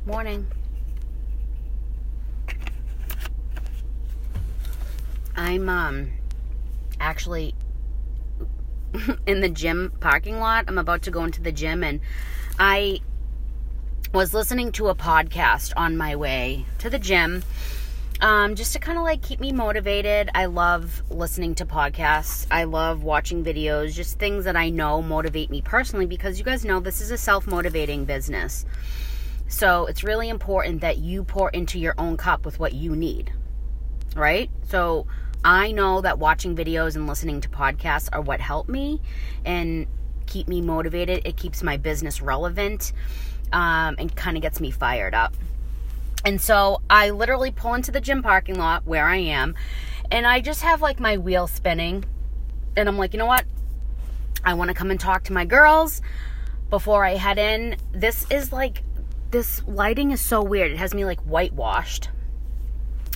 Morning. I'm actually in the gym parking lot. I'm about to go into the gym, and I was listening to a podcast on my way to the gym, just to kind of like keep me motivated. I love listening to podcasts. I love watching videos, just things that I know motivate me personally, because you guys know this is a self-motivating business. So it's really important that you pour into your own cup with what you need, right? So I know that watching videos and listening to podcasts are what help me and keep me motivated. It keeps my business relevant, and kind of gets me fired up. And so I literally pull into the gym parking lot where I am, and I just have like my wheel spinning, and I'm like, you know what? I want to come and talk to my girls before I head in. This lighting is so weird. It has me like whitewashed.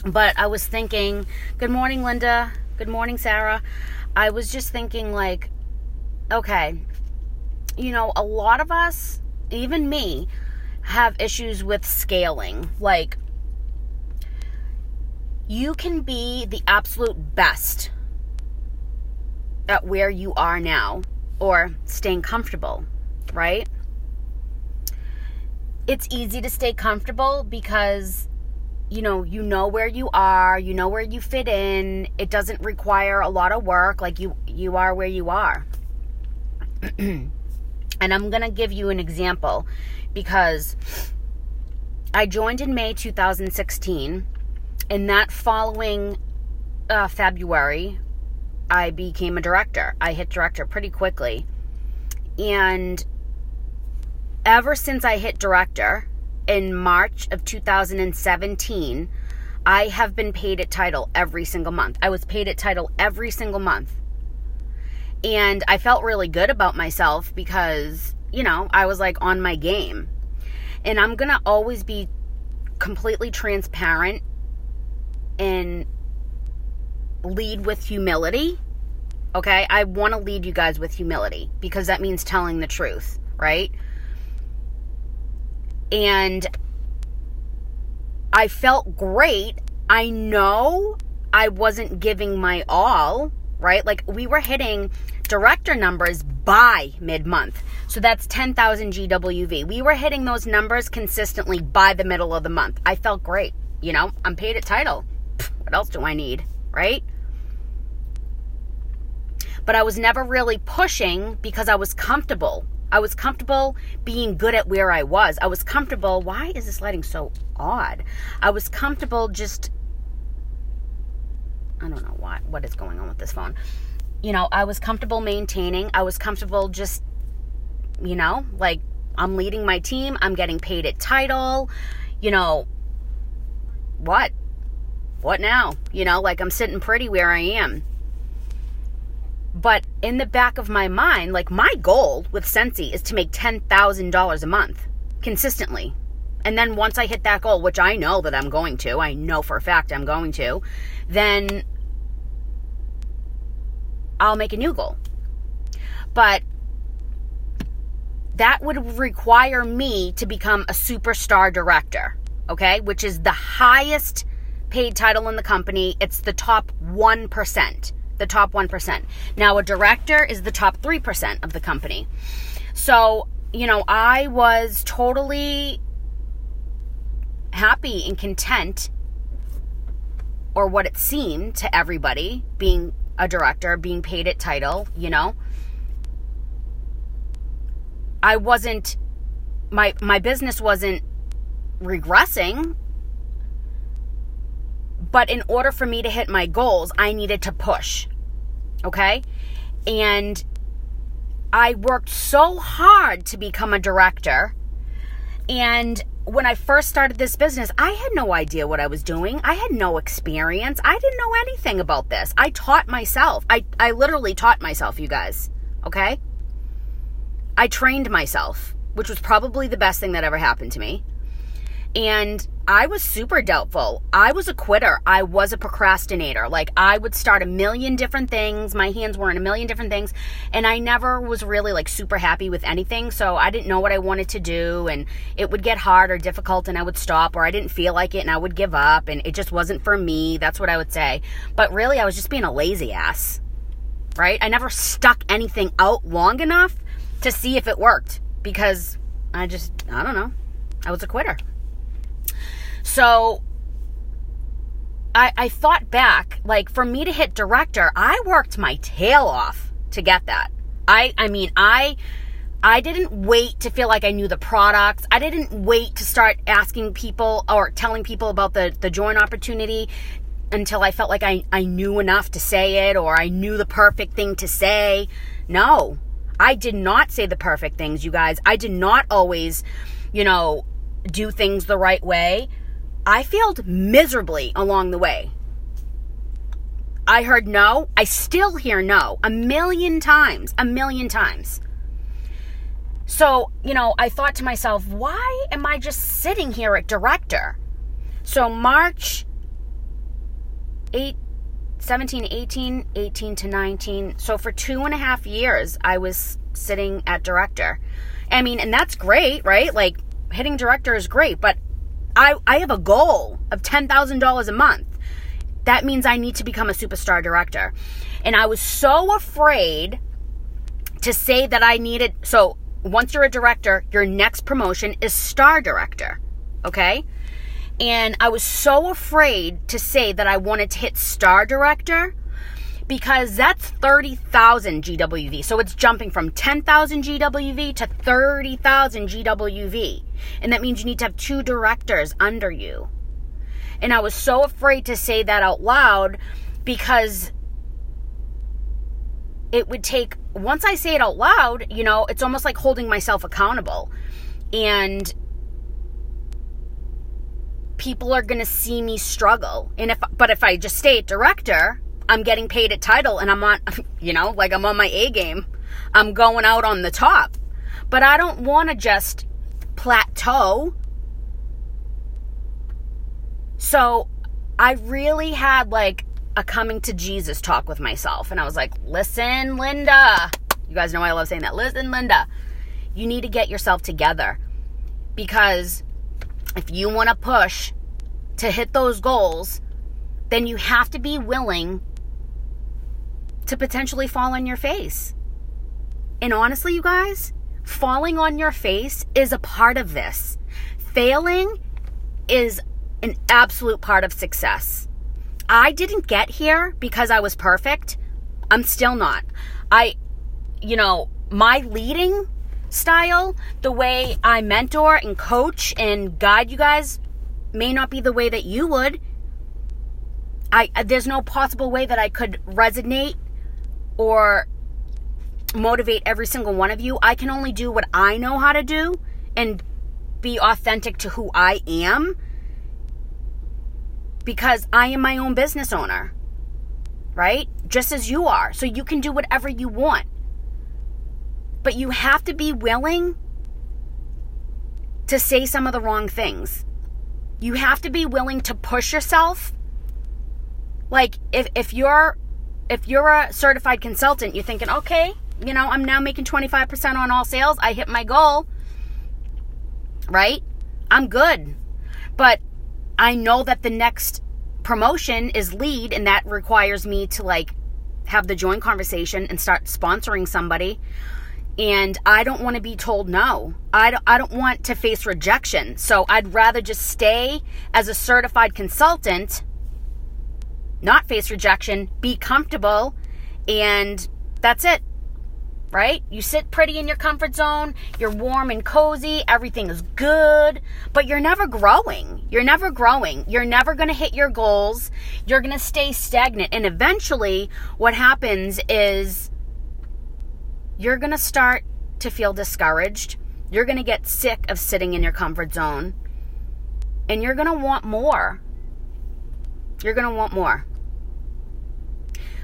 But I was thinking, good morning, Linda. Good morning, Sarah. I was just thinking like, okay, a lot of us, even me, have issues with scaling. Like, you can be the absolute best at where you are now, or staying comfortable, right? It's easy to stay comfortable because you know where you are, you know where you fit in. It doesn't require a lot of work. Like you are where you are. And I'm going to give you an example, because I joined in May 2016, and that following February, I became a director. I hit director pretty quickly. And ever since I hit director in March of 2017, I have been paid at title every single month. I was paid at title every single month. And I felt really good about myself because, I was like on my game. And I'm going to always be completely transparent and lead with humility. Okay? I want to lead you guys with humility, because that means telling the truth, right? And I felt great. I know I wasn't giving my all, right? Like, we were hitting director numbers by mid-month. So that's 10,000 GWV. We were hitting those numbers consistently by the middle of the month. I felt great. I'm paid at title. What else do I need, right? But I was never really pushing because I was comfortable. I was comfortable being good at where I was. I was comfortable. Why is this lighting so odd? I was comfortable just, I don't know what is going on with this phone. I was comfortable maintaining. I was comfortable just, like, I'm leading my team. I'm getting paid at title. What now? Like, I'm sitting pretty where I am. But in the back of my mind, like, my goal with Scentsy is to make $10,000 a month consistently. And then once I hit that goal, which I know that I'm going to, I know for a fact I'm going to, then I'll make a new goal. But that would require me to become a superstar director, okay? Which is the highest paid title in the company. It's the top 1%. The top 1%. Now, a director is the top 3% of the company. So, I was totally happy and content, or what it seemed to everybody, being a director, being paid at title, I wasn't, my business wasn't regressing. But in order for me to hit my goals, I needed to push, okay? And I worked so hard to become a director. And when I first started this business, I had no idea what I was doing. I had no experience. I didn't know anything about this. I taught myself. I literally taught myself, you guys, okay? I trained myself, which was probably the best thing that ever happened to me. And I was super doubtful. I was a quitter. I was a procrastinator. Like, I would start a million different things. My hands were in a million different things. And I never was really like super happy with anything. So I didn't know what I wanted to do. And it would get hard or difficult and I would stop, or I didn't feel like it and I would give up. And it just wasn't for me. That's what I would say. But really, I was just being a lazy ass, right? I never stuck anything out long enough to see if it worked because I don't know. I was a quitter. So I thought back, like, for me to hit director, I worked my tail off to get that. I didn't wait to feel like I knew the products. I didn't wait to start asking people or telling people about the joint opportunity until I felt like I knew enough to say it or I knew the perfect thing to say. No, I did not say the perfect things, you guys. I did not always, do things the right way. I failed miserably along the way. I heard no. I still hear no a million times. So, I thought to myself, why am I just sitting here at director? So March 17, 18 to 19. So for 2.5 years, I was sitting at director. And that's great, right? Like, hitting director is great, but I have a goal of $10,000 a month. That means I need to become a superstar director. And I was so afraid to say that I needed, so once you're a director, your next promotion is star director, okay? And I was so afraid to say that I wanted to hit star director because that's 30,000 GWV. So it's jumping from 10,000 GWV to 30,000 GWV. And that means you need to have 2 directors under you. And I was so afraid to say that out loud because it would take, once I say it out loud, it's almost like holding myself accountable. And people are going to see me struggle. But if I just stay at director, I'm getting paid at title and I'm on, I'm on my A game. I'm going out on the top. But I don't want to just plateau. So I really had like a coming to Jesus talk with myself. And I was like, listen, Linda. You guys know I love saying that. Listen, Linda. You need to get yourself together. Because if you want to push to hit those goals, then you have to be willing to potentially fall on your face. And honestly, you guys, falling on your face is a part of this. Failing is an absolute part of success. I didn't get here because I was perfect. I'm still not. My leading style, the way I mentor and coach and guide you guys may not be the way that you would. There's no possible way that I could resonate or motivate every single one of you. I can only do what I know how to do and be authentic to who I am because I am my own business owner, right? Just as you are. So you can do whatever you want. But you have to be willing to say some of the wrong things. You have to be willing to push yourself. Like if you're a certified consultant, you're thinking, okay, I'm now making 25% on all sales. I hit my goal, right? I'm good. But I know that the next promotion is lead, and that requires me to have the joint conversation and start sponsoring somebody. And I don't want to be told no. I don't want to face rejection. So I'd rather just stay as a certified consultant, not face rejection, be comfortable, and that's it, right? You sit pretty in your comfort zone, you're warm and cozy, everything is good, but you're never growing. You're never going to hit your goals. You're going to stay stagnant. And eventually what happens is you're going to start to feel discouraged. You're going to get sick of sitting in your comfort zone. And you're going to want more.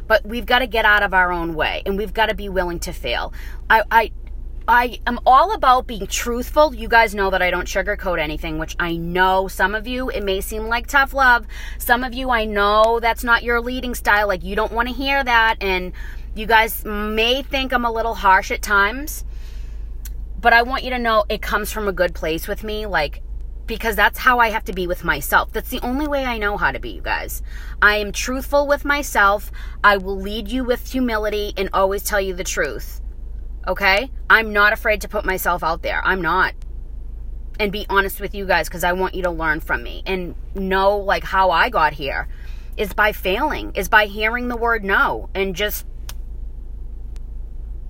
But we've got to get out of our own way. And we've got to be willing to fail. I am all about being truthful. You guys know that I don't sugarcoat anything, which I know some of you, it may seem like tough love. Some of you, I know that's not your leading style. Like, you don't want to hear that. And you guys may think I'm a little harsh at times. But I want you to know it comes from a good place with me. Like, because that's how I have to be with myself. That's the only way I know how to be, you guys. I am truthful with myself. I will lead you with humility and always tell you the truth. Okay? I'm not afraid to put myself out there. I'm not. And be honest with you guys, because I want you to learn from me and know, like, how I got here is by failing, is by hearing the word no and just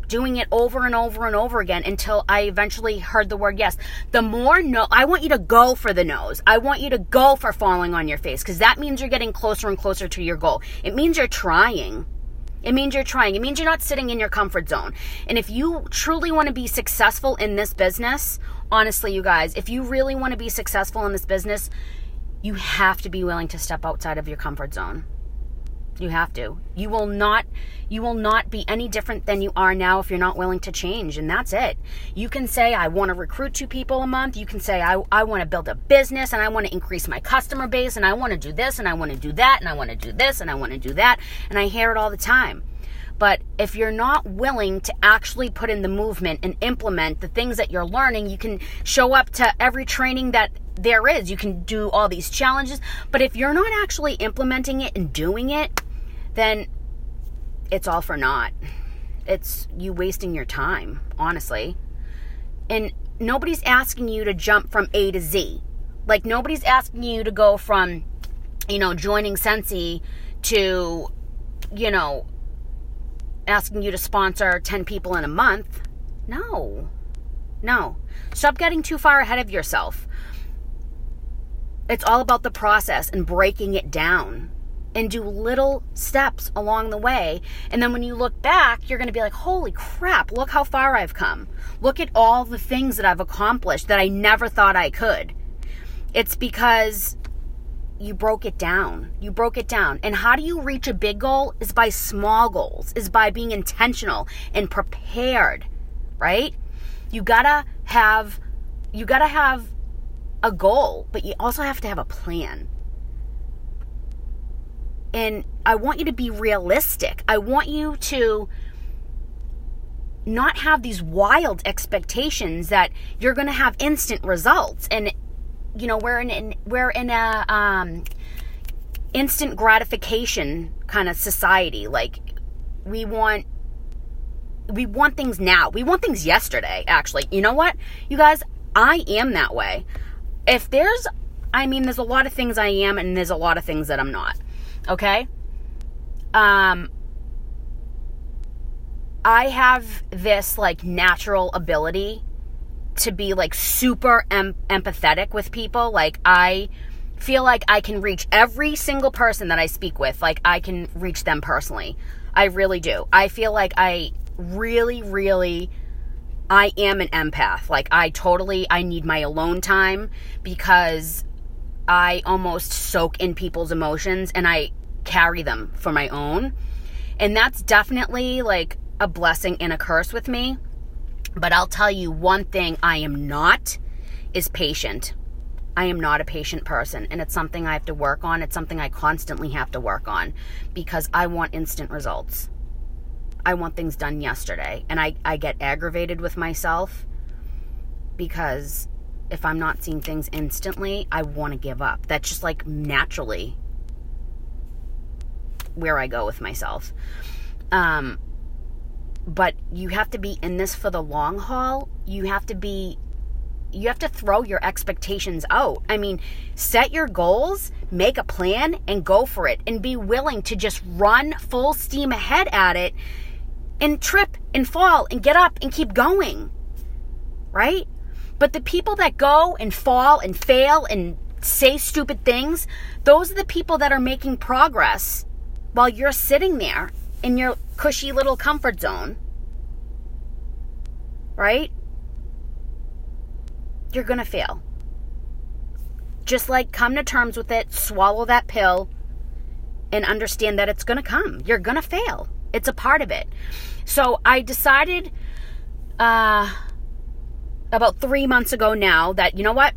doing it over and over and over again until I eventually heard the word yes. The more no, I want you to go for the no's. I want you to go for falling on your face, because that means you're getting closer and closer to your goal. It means you're trying. It means you're trying. It means you're not sitting in your comfort zone. And if you truly want to be successful in this business, honestly, you guys, if you really want to be successful in this business, you have to be willing to step outside of your comfort zone. You have to. You will not be any different than you are now if you're not willing to change. And that's it. You can say, I want to recruit 2 people a month. You can say, I want to build a business and I want to increase my customer base and I want to do this and I want to do that and I want to do this and I want to do that. And I hear it all the time. But if you're not willing to actually put in the movement and implement the things that you're learning, you can show up to every training that there is. You can do all these challenges. But if you're not actually implementing it and doing it, then it's all for naught. It's you wasting your time, honestly. And nobody's asking you to jump from A to Z. Like, nobody's asking you to go from, joining Sensi to, asking you to sponsor 10 people in a month. No. Stop getting too far ahead of yourself. It's all about the process and breaking it down. And do little steps along the way. And then when you look back, you're going to be like, holy crap, look how far I've come. Look at all the things that I've accomplished that I never thought I could. It's because you broke it down. You broke it down. And how do you reach a big goal? Is by small goals, is by being intentional and prepared, right? You gotta have a goal, but you also have to have a plan. And I want you to be realistic. I want you to not have these wild expectations that you're going to have instant results. And, we're in a instant gratification kind of society. Like, we want things now. We want things yesterday, actually. You know what? You guys, I am that way. There's a lot of things I am and there's a lot of things that I'm not. Okay? I have this, natural ability to be, super empathetic with people. Like, I feel like I can reach every single person that I speak with. Like, I can reach them personally. I really do. I feel like I really, really, I am an empath. Like, I need my alone time because I almost soak in people's emotions and I carry them for my own. And that's definitely a blessing and a curse with me. But I'll tell you one thing I am not is patient. I am not a patient person, and it's something I have to work on. It's something I constantly have to work on because I want instant results. I want things done yesterday. And I get aggravated with myself because if I'm not seeing things instantly, I want to give up. That's just naturally where I go with myself. But you have to be in this for the long haul. You have to throw your expectations out. Set your goals, make a plan, and go for it. And be willing to just run full steam ahead at it and trip and fall and get up and keep going. Right? But the people that go and fall and fail and say stupid things, those are the people that are making progress while you're sitting there in your cushy little comfort zone. Right? You're going to fail. Just come to terms with it, swallow that pill, and understand that it's going to come. You're going to fail. It's a part of it. So I decided about 3 months ago now that, you know what?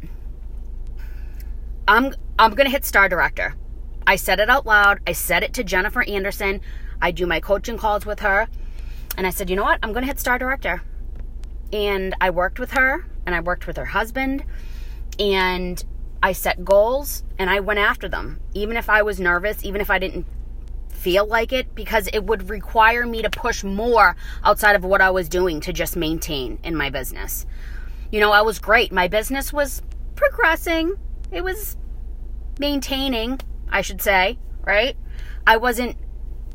I'm going to hit star director. I said it out loud. I said it to Jennifer Anderson. I do my coaching calls with her. And I said, you know what? I'm going to hit star director. And I worked with her, and I worked with her husband, and I set goals, and I went after them. Even if I was nervous, even if I didn't feel like it, because it would require me to push more outside of what I was doing to just maintain in my business. You know, I was great. My business was progressing. It was maintaining, I should say, right? I wasn't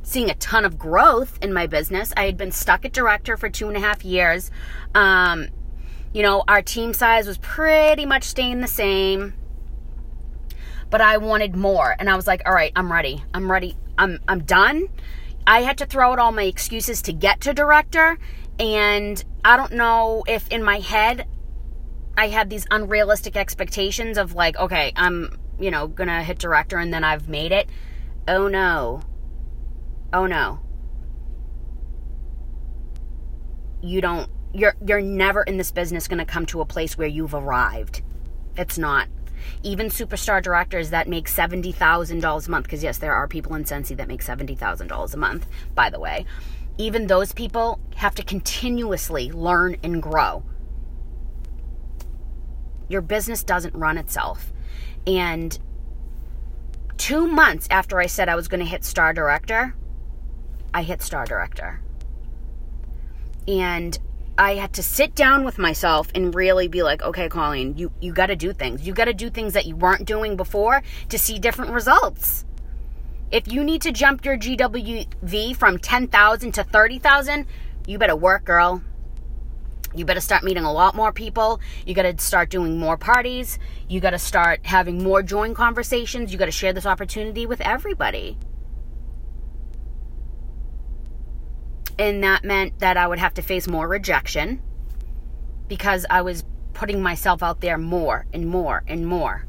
seeing a ton of growth in my business. I had been stuck at director for 2.5 years. You know, our team size was pretty much staying the same, but I wanted more. And I was like, all right, I'm ready. I'm done. I had to throw out all my excuses to get to director. And I don't know if in my head I had these unrealistic expectations of like, okay, I'm, you know, gonna hit director and then I've made it. Oh no. You're never in this business going to come to a place where you've arrived. It's not. Even superstar directors that make $70,000 a month, because yes, there are people in Scentsy that make $70,000 a month, by the way. Even those people have to continuously learn and grow. Your business doesn't run itself. And 2 months after I said I was going to hit star director, I hit star director. And I had to sit down with myself and really be like, okay, Colleen, you got to do things. You got to do things that you weren't doing before to see different results. If you need to jump your GWV from 10,000 to 30,000, you better work, girl. You better start meeting a lot more people. You got to start doing more parties. You got to start having more join conversations. You got to share this opportunity with everybody. And that meant that I would have to face more rejection because I was putting myself out there more and more and more.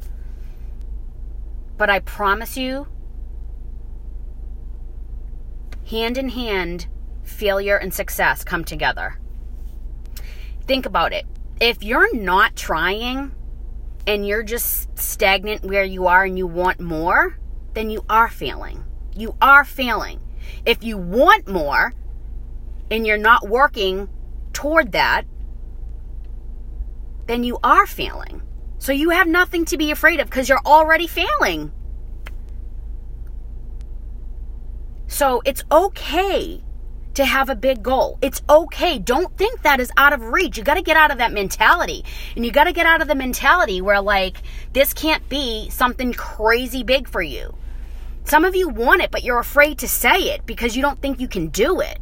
But I promise you, hand in hand, failure and success come together. Think about it. If you're not trying and you're just stagnant where you are and you want more, then you are failing. You are failing. If you want more, and you're not working toward that, then you are failing. So you have nothing to be afraid of because you're already failing. So it's okay to have a big goal. It's okay. Don't think that is out of reach. You got to get out of that mentality. And you got to get out of the mentality where like, this can't be something crazy big for you. Some of you want it, but you're afraid to say it because you don't think you can do it.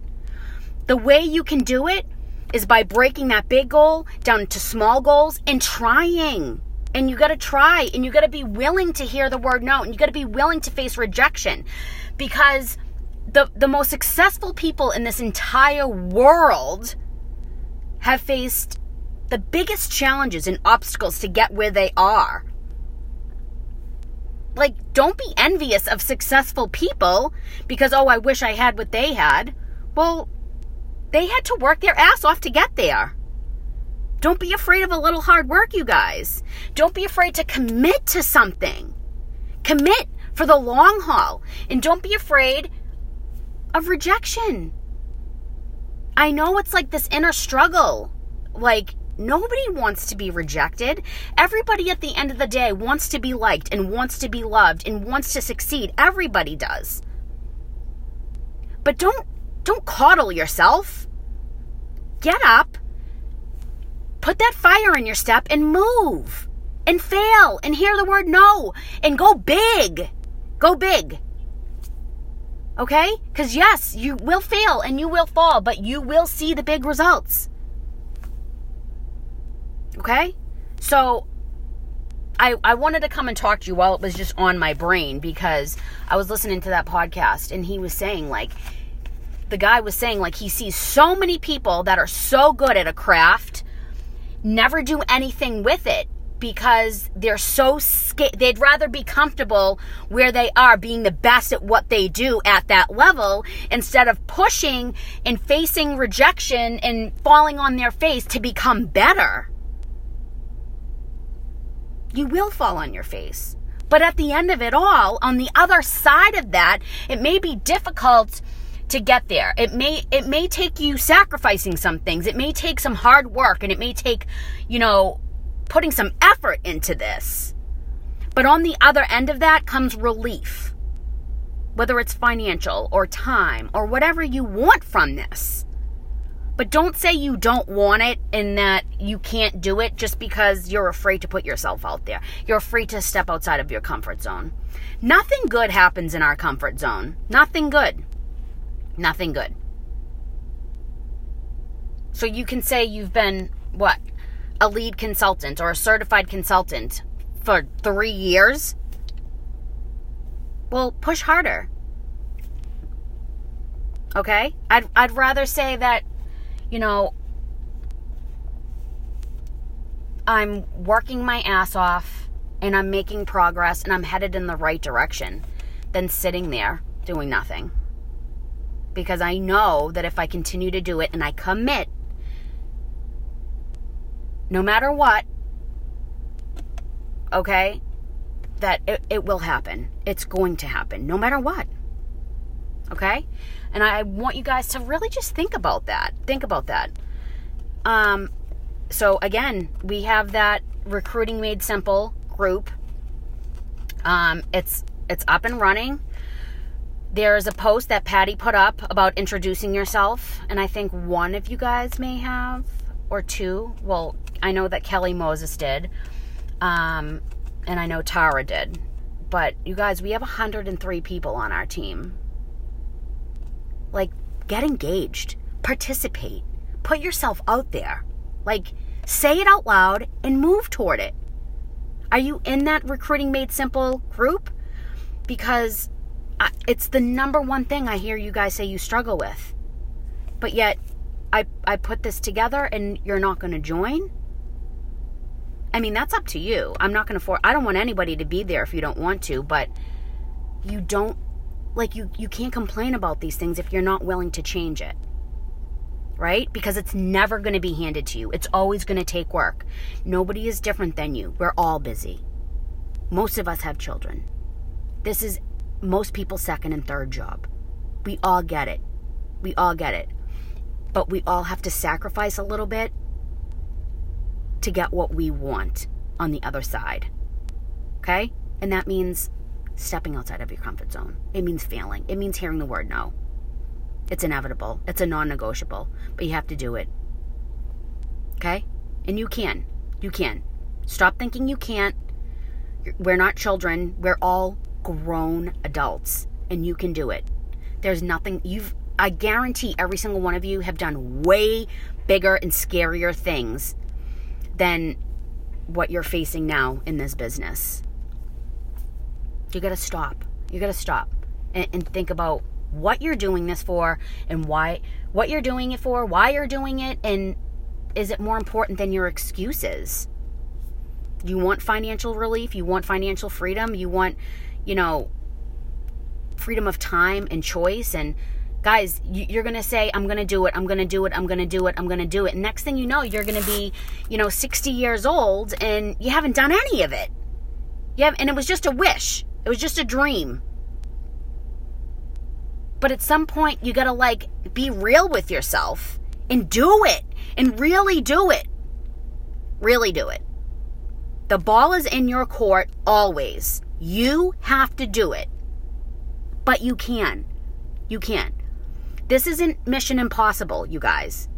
The way you can do it is by breaking that big goal down into small goals and trying. And you got to try, and you got to be willing to hear the word no, and you got to be willing to face rejection, because the most successful people in this entire world have faced the biggest challenges and obstacles to get where they are. Like, don't be envious of successful people because, oh, I wish I had what they had. Well, they had to work their ass off to get there. Don't be afraid of a little hard work, you guys. Don't be afraid to commit to something. Commit for the long haul. And don't be afraid of rejection. I know it's like this inner struggle. Like, nobody wants to be rejected. Everybody at the end of the day wants to be liked and wants to be loved and wants to succeed. Everybody does. But don't coddle yourself. Get up, put that fire in your step and move and fail and hear the word no and go big. Go big. Okay? Because yes, you will fail and you will fall, but you will see the big results. Okay? So I wanted to come and talk to you while it was just on my brain, because I was listening to that podcast and he was saying like, the guy was saying like he sees so many people that are so good at a craft never do anything with it because they're so scared. They'd rather be comfortable where they are, being the best at what they do at that level, instead of pushing and facing rejection and falling on their face to become better. You will fall on your face. But at the end of it all, on the other side of that, it may be difficult to get there. It may take you sacrificing some things. It may take some hard work, and it may take, putting some effort into this. But on the other end of that comes relief. Whether it's financial or time or whatever you want from this. But don't say you don't want it and that you can't do it just because you're afraid to put yourself out there. You're afraid to step outside of your comfort zone. Nothing good happens in our comfort zone. Nothing good. Nothing good. So you can say you've been, a lead consultant or a certified consultant for 3 years? Well, push harder. Okay? I'd rather say that, I'm working my ass off and I'm making progress and I'm headed in the right direction than sitting there doing nothing. Because I know that if I continue to do it and I commit, no matter what, okay, that it will happen. It's going to happen, no matter what. Okay? And I want you guys to really just think about that. Think about that. So again, we have that Recruiting Made Simple group. It's up and running. There's a post that Patty put up about introducing yourself, and I think one of you guys may have, or two. Well, I know that Kelly Moses did, and I know Tara did. But you guys, we have 103 people on our team. Like, get engaged, participate, put yourself out there. Like, say it out loud and move toward it. Are you in that Recruiting Made Simple group? Because it's the number one thing I hear you guys say you struggle with. But yet, I put this together and you're not going to join? I mean, that's up to you. I'm not going to I don't want anybody to be there if you don't want to, but you don't, you can't complain about these things if you're not willing to change it. Right? Because it's never going to be handed to you. It's always going to take work. Nobody is different than you. We're all busy. Most of us have children. This is most people's second and third job. We all get it. We all get it. But we all have to sacrifice a little bit to get what we want on the other side. Okay? And that means stepping outside of your comfort zone. It means failing. It means hearing the word no. It's inevitable. It's a non-negotiable. But you have to do it. Okay? And you can. You can. Stop thinking you can't. We're not children. We're all grown adults. And you can do it. There's nothing... I guarantee every single one of you have done way bigger and scarier things than what you're facing now in this business. You got to stop. You got to stop and think about what you're doing this for and what you're doing it for, why you're doing it, and is it more important than your excuses? You want financial relief? You want financial freedom? You want, freedom of time and choice? And guys, you're going to say, I'm going to do it, I'm going to do it, I'm going to do it, I'm going to do it. And next thing you know, you're going to be, 60 years old and you haven't done any of it. And it was just a wish. It was just a dream. But at some point, you got to be real with yourself and do it and really do it. Really do it. The ball is in your court always. You have to do it. But you can. You can. This isn't Mission Impossible, you guys.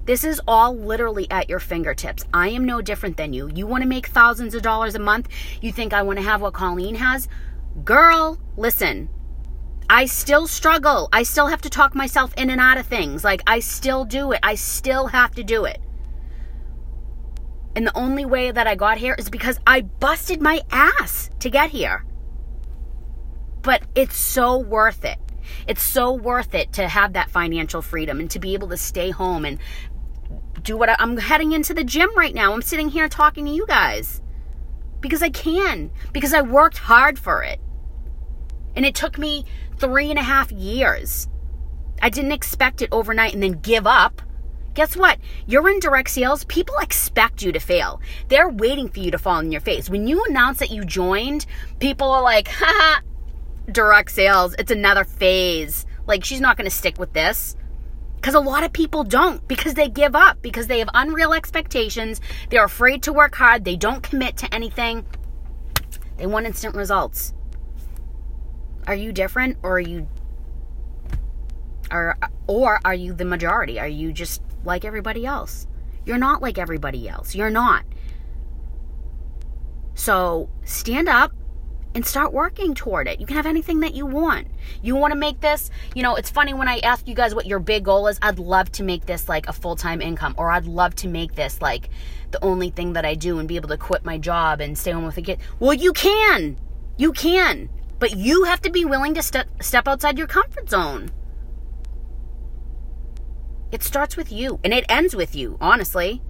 This is all literally at your fingertips. I am no different than you. You want to make thousands of dollars a month? You think I want to have what Colleen has? Girl, listen. I still struggle. I still have to talk myself in and out of things. I still do it. I still have to do it. And the only way that I got here is because I busted my ass to get here. But it's so worth it. It's so worth it to have that financial freedom and to be able to stay home and do what I'm heading into the gym right now. I'm sitting here talking to you guys because I can, because I worked hard for it. And it took me 3.5 years. I didn't expect it overnight and then give up. guess what? You're in direct sales. People expect you to fail. They're waiting for you to fall in your face. When you announce that you joined, people are like, haha, direct sales. It's another phase. Like, she's not going to stick with this. Because a lot of people don't, because they give up, because they have unreal expectations. They're afraid to work hard. They don't commit to anything. They want instant results. Are you different, or are you the majority? Are you just like everybody else? You're not like everybody else. You're not. So stand up and start working toward it. You can have anything that you want. You want to make this, it's funny when I ask you guys what your big goal is. I'd love to make this like a full-time income, or I'd love to make this like the only thing that I do and be able to quit my job and stay home with a kid. Well, you can. But you have to be willing to step outside your comfort zone. It starts with you, and it ends with you, honestly.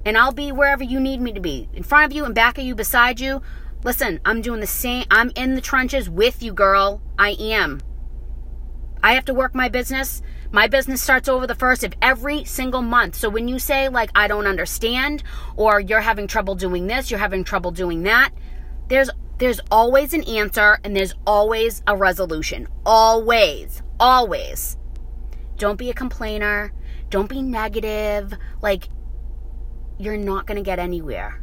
And I'll be wherever you need me to be. In front of you, in back of you, beside you. Listen, I'm doing the same. I'm in the trenches with you, girl. I am. I have to work my business. My business starts over the 1st of every single month. So when you say, like, I don't understand, or you're having trouble doing this, you're having trouble doing that, there's always an answer, and there's always a resolution. Always. Always. Don't be a complainer. Don't be negative. Like, you're not going to get anywhere.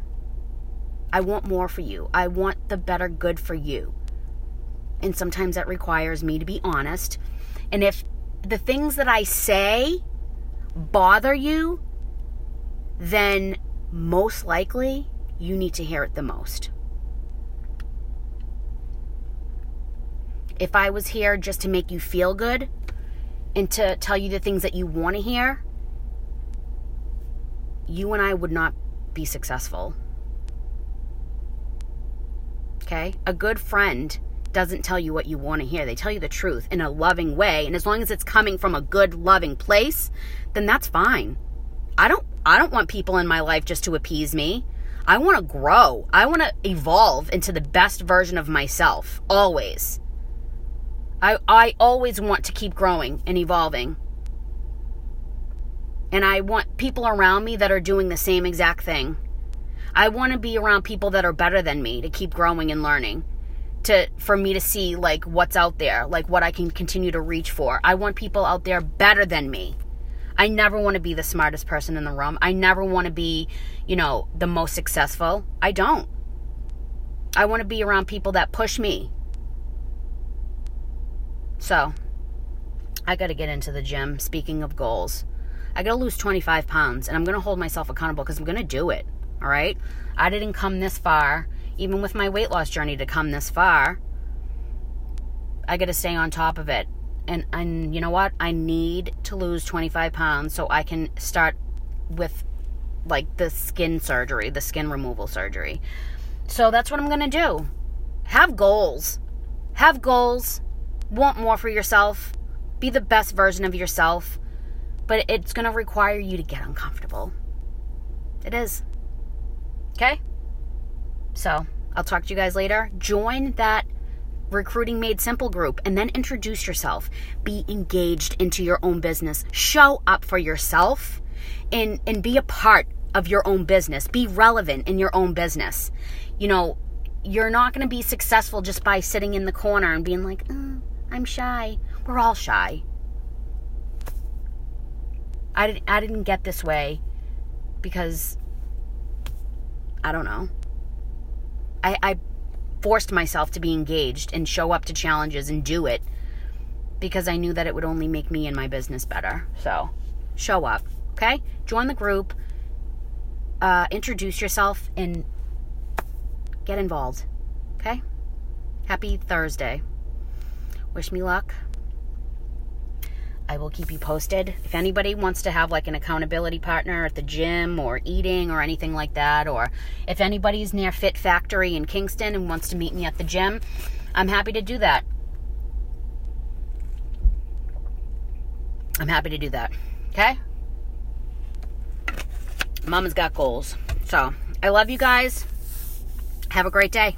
I want more for you. I want the better good for you. And sometimes that requires me to be honest. And if the things that I say bother you, then most likely you need to hear it the most. If I was here just to make you feel good and to tell you the things that you want to hear, you and I would not be successful. Okay? A good friend doesn't tell you what you want to hear. They tell you the truth in a loving way. And as long as it's coming from a good, loving place, then that's fine. I don't want people in my life just to appease me. I want to grow. I want to evolve into the best version of myself. Always. I always want to keep growing and evolving. And I want people around me that are doing the same exact thing. I want to be around people that are better than me to keep growing and learning. For me to see like what's out there, like what I can continue to reach for. I want people out there better than me. I never want to be the smartest person in the room. I never want to be, the most successful. I don't. I want to be around people that push me. So, I got to get into the gym. Speaking of goals, I got to lose 25 pounds, and I'm going to hold myself accountable because I'm going to do it. All right? I didn't come this far, even with my weight loss journey, to come this far. I got to stay on top of it. And you know what? I need to lose 25 pounds so I can start with like the skin surgery, the skin removal surgery. So that's what I'm going to do. Have goals. Have goals. Want more for yourself. Be the best version of yourself. But it's going to require you to get uncomfortable. It is. Okay? So, I'll talk to you guys later. Join that Recruiting Made Simple group and then introduce yourself. Be engaged into your own business. Show up for yourself and be a part of your own business. Be relevant in your own business. You're not going to be successful just by sitting in the corner and being like, I'm shy. We're all shy. I didn't get this way because, I don't know. I forced myself to be engaged and show up to challenges and do it because I knew that it would only make me and my business better. So, show up, okay? Join the group, introduce yourself, and get involved, okay? Happy Thursday. Wish me luck. I will keep you posted. If anybody wants to have like an accountability partner at the gym or eating or anything like that, or if anybody's near Fit Factory in Kingston and wants to meet me at the gym, I'm happy to do that. I'm happy to do that. Okay? Mama's got goals. So, I love you guys. Have a great day.